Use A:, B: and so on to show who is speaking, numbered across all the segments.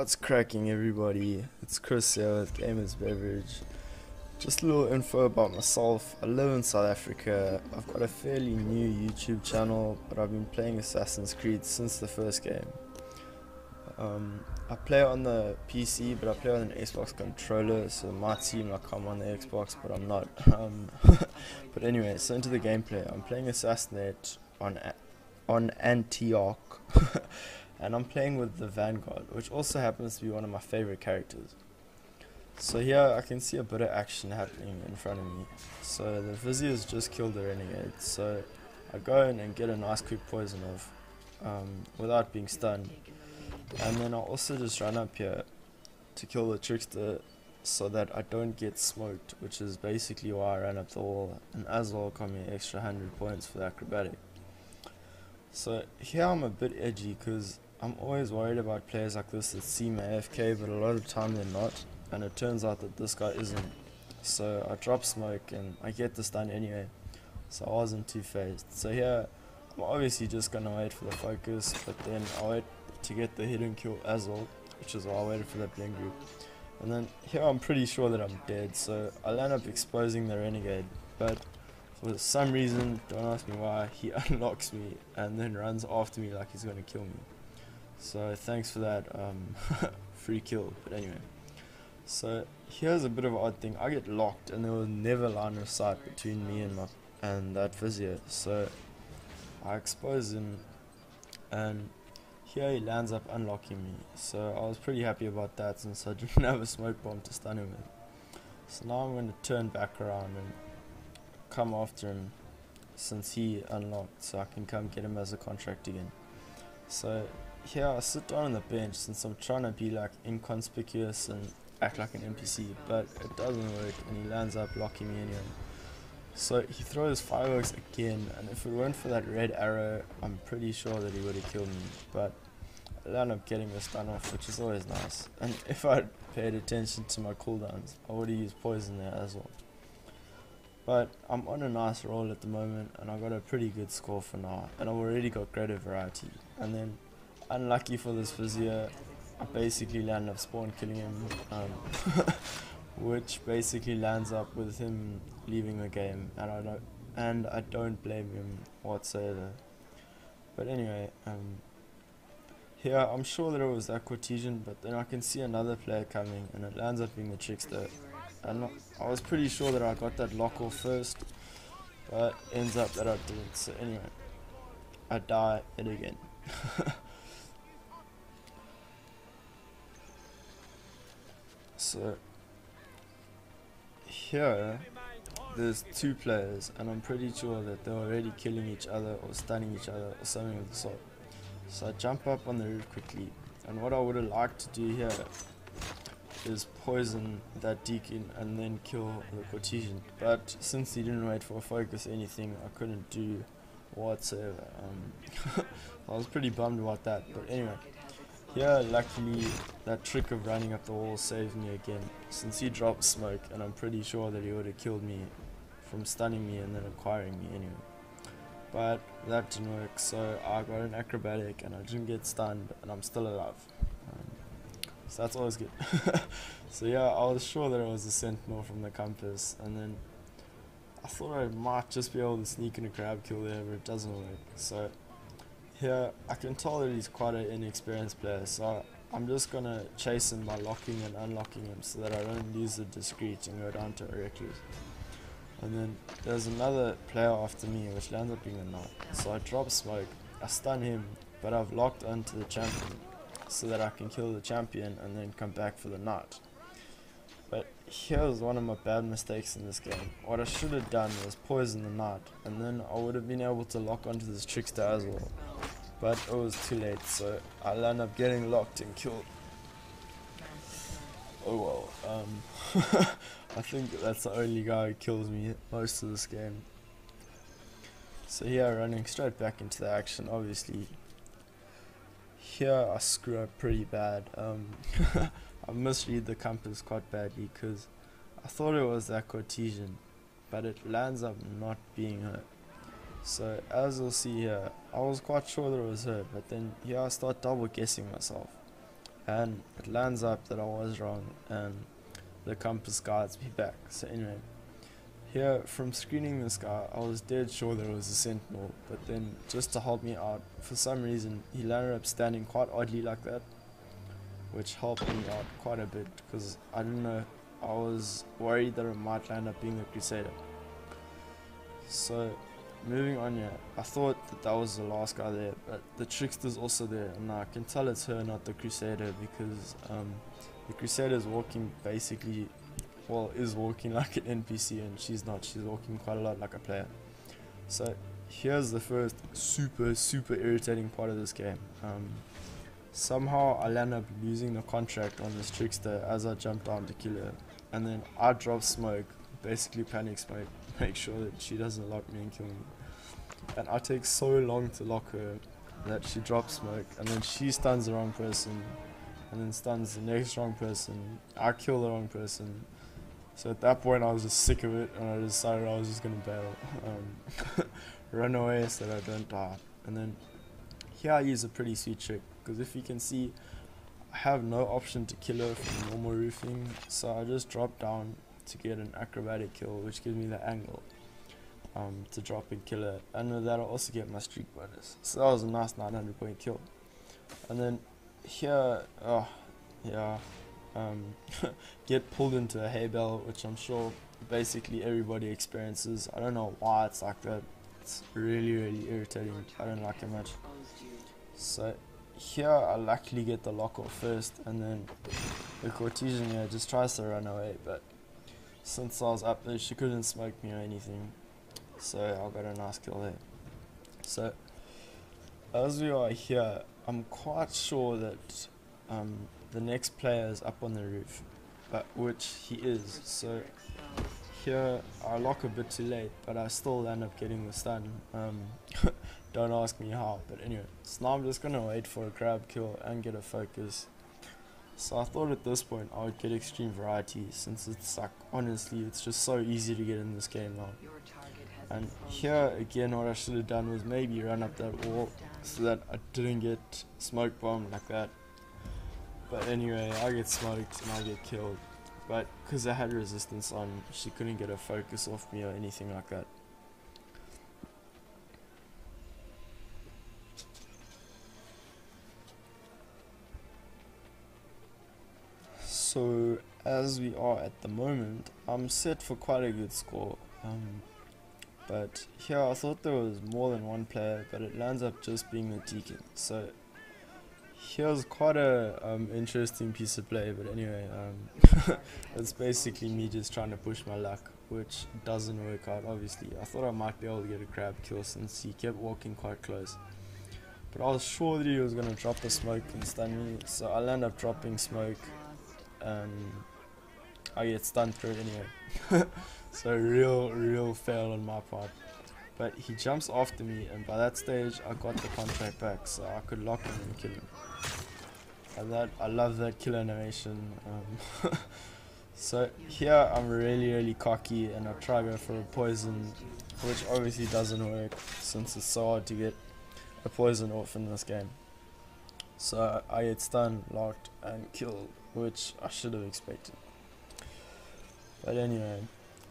A: What's cracking, everybody? It's Chris here with GamersBeverage. Just a little info about myself. I live in South Africa. I've got a fairly new YouTube channel, but I've been playing Assassin's Creed since the first game. I play on the PC, but I play on an Xbox controller, so it might seem like I'm on the Xbox, but I'm not. But anyway, so into the gameplay. I'm playing Assassinate on Antioch. And I'm playing with the Vanguard, which also happens to be one of my favorite characters. So here I can see a bit of action happening in front of me. So the Vizier's just killed the Renegade, so I go in and get a nice quick poison off without being stunned. And then I also just run up here to kill the Trickster so that I don't get smoked, which is basically why I ran up the wall, and as well got me an extra 100 points for the acrobatic. So here I'm a bit edgy because I'm always worried about players like this that seem AFK, but a lot of the time they're not, and it turns out that this guy isn't. So I drop smoke and I get the stun anyway, so I wasn't too phased. So here I'm obviously just gonna wait for the focus, but then I wait to get the hidden kill as well, which is why I waited for that blink group. And then here I'm pretty sure that I'm dead, so I'll end up exposing the Renegade, but for some reason, don't ask me why, he unlocks me and then runs after me like he's gonna kill me. So thanks for that free kill. But anyway, so here's a bit of an odd thing. I get locked and there was never line of sight between me and that Vizier. So I expose him and here he lands up unlocking me. So I was pretty happy about that since I didn't have a smoke bomb to stun him with. So now I'm going to turn back around and come after him since he unlocked, so I can come get him as a contract again. So here I sit down on the bench since I'm trying to be like inconspicuous and act like an NPC, but it doesn't work and he lands up locking me anyway. So he throws fireworks again, and if it weren't for that red arrow I'm pretty sure that he would have killed me, but I end up getting the stun off, which is always nice. And if I'd paid attention to my cooldowns I would have used poison there as well. But I'm on a nice roll at the moment and I got a pretty good score for now, and I've already got greater variety. And then unlucky for this Vizier, I basically land up spawn killing him, which basically lands up with him leaving the game, and I don't blame him whatsoever. But anyway, here I'm sure that it was that Cortesian, but then I can see another player coming and it lands up being the Trickster. And I was pretty sure that I got that lock off first, but ends up that I didn't. So anyway, I die yet again. So here there's two players and I'm pretty sure that they're already killing each other or stunning each other or something of the sort. So I jump up on the roof quickly, and what I would have liked to do here is poison that Deacon and then kill the Cortesian, but since he didn't wait for a focus or anything, I couldn't do whatsoever. I was pretty bummed about that, but anyway, here luckily that trick of running up the wall saved me again, since he dropped smoke and I'm pretty sure that he would have killed me from stunning me and then acquiring me anyway. But that didn't work, so I got an acrobatic and I didn't get stunned and I'm still alive. So that's always good. So yeah, I was sure that it was a sentinel from the compass, and then I thought I might just be able to sneak in a crab kill there, but it doesn't work. So here I can tell that he's quite an inexperienced player, so I'm just gonna chase him by locking and unlocking him so that I don't lose the discreet and go down to a recluse. And then there's another player after me, which lands up being a knight. So I drop smoke, I stun him, but I've locked onto the champion so that I can kill the champion and then come back for the knight. But here's one of my bad mistakes in this game. What I should have done was poison the knight, and then I would have been able to lock onto this Trickster as well. But it was too late, so I'll end up getting locked and killed. Oh well, I think that's the only guy who kills me most of this game. So here, running straight back into the action, obviously. Here I screw up pretty bad. I misread the compass quite badly because I thought it was that Cortesian, but it lands up not being her. So as you'll see here, I was quite sure that it was her, but then here I start double guessing myself. and it lands up that I was wrong, and the compass guides me back. So anyway, here from screening this guy, I was dead sure there was a sentinel, but then just to help me out, for some reason he landed up standing quite oddly like that, which helped me out quite a bit, because I didn't know, I was worried that it might land up being the Crusader. So moving on here, I thought that was the last guy there, but the Trickster's also there, and I can tell it's her, not the Crusader, because the Crusader's walking basically, well, is walking like an NPC, and she's not, she's walking quite a lot like a player. So here's the first super irritating part of this game. Somehow I land up losing the contract on this Trickster as I jump down to kill her, and then I drop smoke, basically panic smoke, make sure that she doesn't lock me and kill me. And I take so long to lock her that she drops smoke, and then she stuns the wrong person, and then stuns the next wrong person. I kill the wrong person. So at that point I was just sick of it, and I decided I was just gonna bail, run away so that I don't die. And then here I use a pretty sweet trick, because if you can see, I have no option to kill her from normal roofing, so I just drop down to get an acrobatic kill, which gives me the angle to drop and kill her, and with that I also get my streak bonus. So that was a nice 900 point kill. And then here, get pulled into a hay bale, which I'm sure basically everybody experiences. I don't know why it's like that. It's really irritating. I don't like it much. So here I luckily get the lock off first, and then the Cartesian here just tries to run away, but since I was up there she couldn't smoke me or anything, so I got a nice kill there. So as we are here, I'm quite sure that the next player is up on the roof, but which he is. So here I lock a bit too late, but I still end up getting the stun. Don't ask me how, but anyway, so now I'm just gonna wait for a grab kill and get a focus. So I thought at this point I would get extreme variety, since it's like, honestly, it's just so easy to get in this game now. And here again, what I should have done was maybe run up that wall so that I didn't get smoke bombed like that. But anyway, I get smoked and I get killed, but because I had resistance on, she couldn't get a focus off me or anything like that. So as we are at the moment, I'm set for quite a good score, but here I thought there was more than one player, but it lands up just being the Deacon. So here's quite a interesting piece of play, but anyway, it's basically me just trying to push my luck, which doesn't work out obviously. I thought I might be able to get a grab kill since he kept walking quite close, but I was sure that he was going to drop the smoke and stun me, so I'll end up dropping smoke and I get stunned through it anyway. So real fail on my part, but he jumps after me, and by that stage I got the contract back, so I could lock him and kill him. And I love that kill animation. So here I'm really cocky, and I try to go for a poison, which obviously doesn't work since it's so hard to get a poison off in this game. So I get stunned, locked and killed, which I should have expected. But anyway,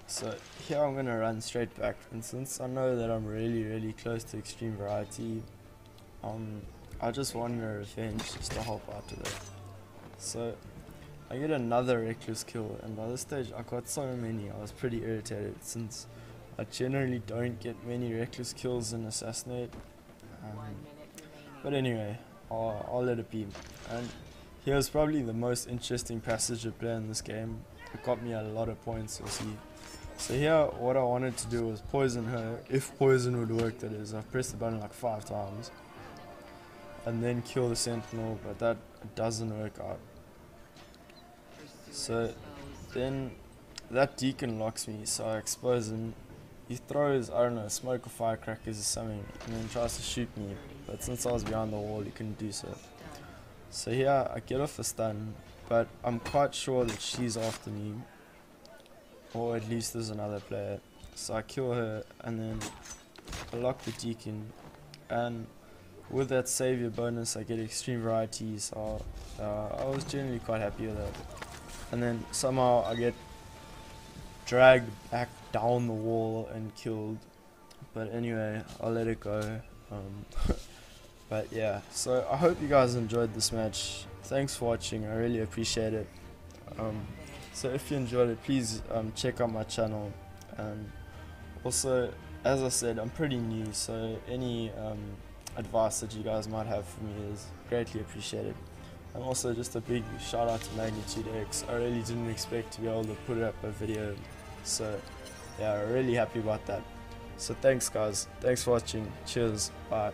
A: so here I'm gonna run straight back, and since I know that I'm really close to extreme variety, I just want a revenge just to help out with it. So I get another reckless kill, and by this stage I got so many I was pretty irritated, since I generally don't get many reckless kills in Assassinate. But anyway, I'll let it be. And here's probably the most interesting passage to play in this game. It got me a lot of points, you'll see. So here what I wanted to do was poison her, if poison would work, that is. I've pressed the button like 5 times, and then kill the sentinel, but that doesn't work out. So then that Deacon locks me, so I expose him. He throws, I don't know, smoke or firecrackers or something, and then tries to shoot me, but since I was behind the wall he couldn't do so. So here I get off a stun, but I'm quite sure that she's after me, or at least there's another player. So I kill her, and then I lock the Deacon, and with that savior bonus I get extreme variety, so I was generally quite happy with that. And then somehow I get dragged back down the wall and killed, but anyway, I'll let it go. But yeah, so I hope you guys enjoyed this match. Thanks for watching, I really appreciate it. So if you enjoyed it, please check out my channel, and also, as I said, I'm pretty new, so any advice that you guys might have for me is greatly appreciated. And also just a big shout out to Magnitudex. I really didn't expect to be able to put up a video, so yeah, I'm really happy about that. So thanks guys, thanks for watching, cheers, bye.